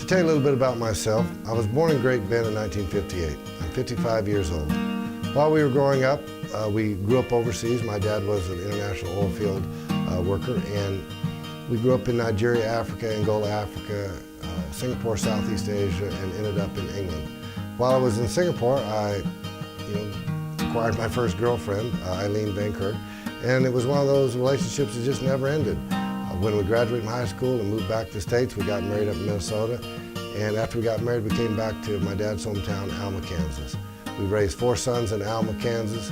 To tell you a little bit about myself, I was born in Great Bend in 1958. I'm 55 years old. While we were growing up, we grew up overseas. My dad was an international oil field worker, and we grew up in Nigeria, Africa, Angola, Africa, Singapore, Southeast Asia, and ended up in England. While I was in Singapore, I acquired my first girlfriend, Eileen Van Kirk, and it was one of those relationships that just never ended. When we graduated from high school and moved back to the States, we got married up in Minnesota, and after we got married, we came back to my dad's hometown, Alma, Kansas. We raised 4 sons in Alma, Kansas.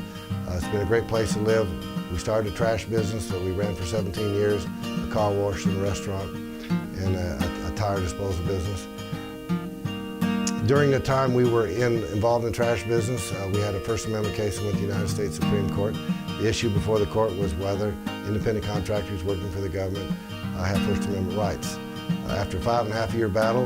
It's been a great place to live. We started a trash business that we ran for 17 years, a car wash and a restaurant, and a tire disposal business. During the time we were involved in the trash business, we had a First Amendment case that went to the United States Supreme Court. The issue before the court was whether independent contractors working for the government have First Amendment rights. After a 5.5-year battle,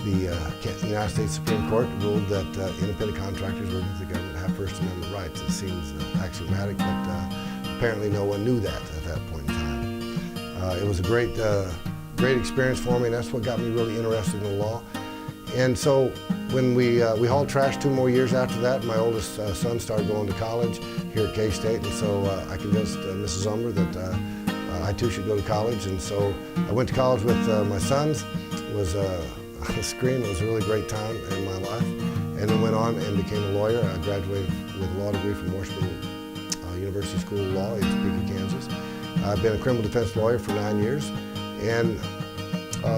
the United States Supreme Court ruled that independent contractors working for the government have First Amendment rights. It seems axiomatic, but apparently no one knew that at that point in time. It was a great experience for me, and that's what got me really interested in the law. And so when we hauled trash 2 more years after that, my oldest son started going to college here at K-State, and so I convinced Mrs. Umbehr that I too should go to college. And so I went to college with my sons. It was a scream. It was a really great time in my life. And then went on and became a lawyer. I graduated with a law degree from Washington University School of Law in Topeka, Kansas. I've been a criminal defense lawyer for 9 years. And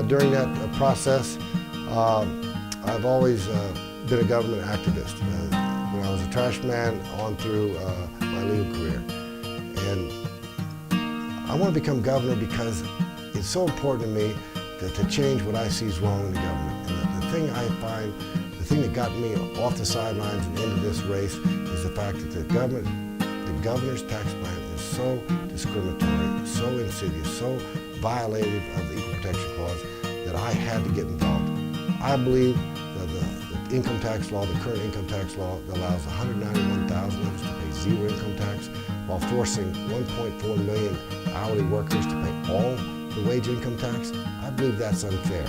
during that process, I've always been a government activist. When I was a trash man on through my legal career. And I want to become governor because it's so important to me to change what I see is wrong in the government. And the thing I find, the thing that got me off the sidelines and into this race is the fact that the governor's tax plan is so discriminatory, so insidious, so violative of the Equal Protection Clause that I had to get involved. I believe that the income tax law, the current income tax law, that allows 191,000 of us to pay 0 income tax while forcing 1.4 million hourly workers to pay all the wage income tax. I believe that's unfair.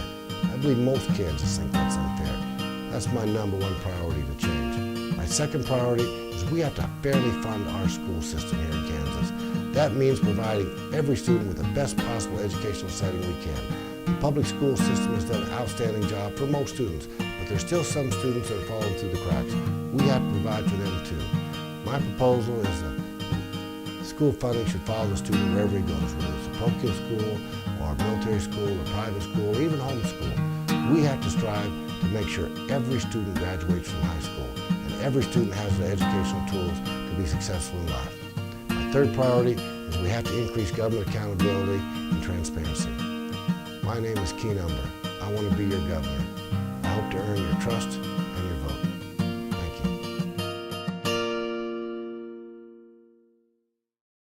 I believe most Kansans think that's unfair. That's my #1 priority to change. My second priority is we have to fairly fund our school system here in Kansas. That means providing every student with the best possible educational setting we can. The public school system has done an outstanding job for most students, but there's still some students that are falling through the cracks. We have to provide for them too. My proposal is that school funding should follow the student wherever he goes, whether it's a parochial school, or military school, or private school, or even homeschool. We have to strive to make sure every student graduates from high school, and every student has the educational tools to be successful in life. My third priority is we have to increase government accountability and transparency. My name is Keen Umbehr. I want to be your governor. I hope to earn your trust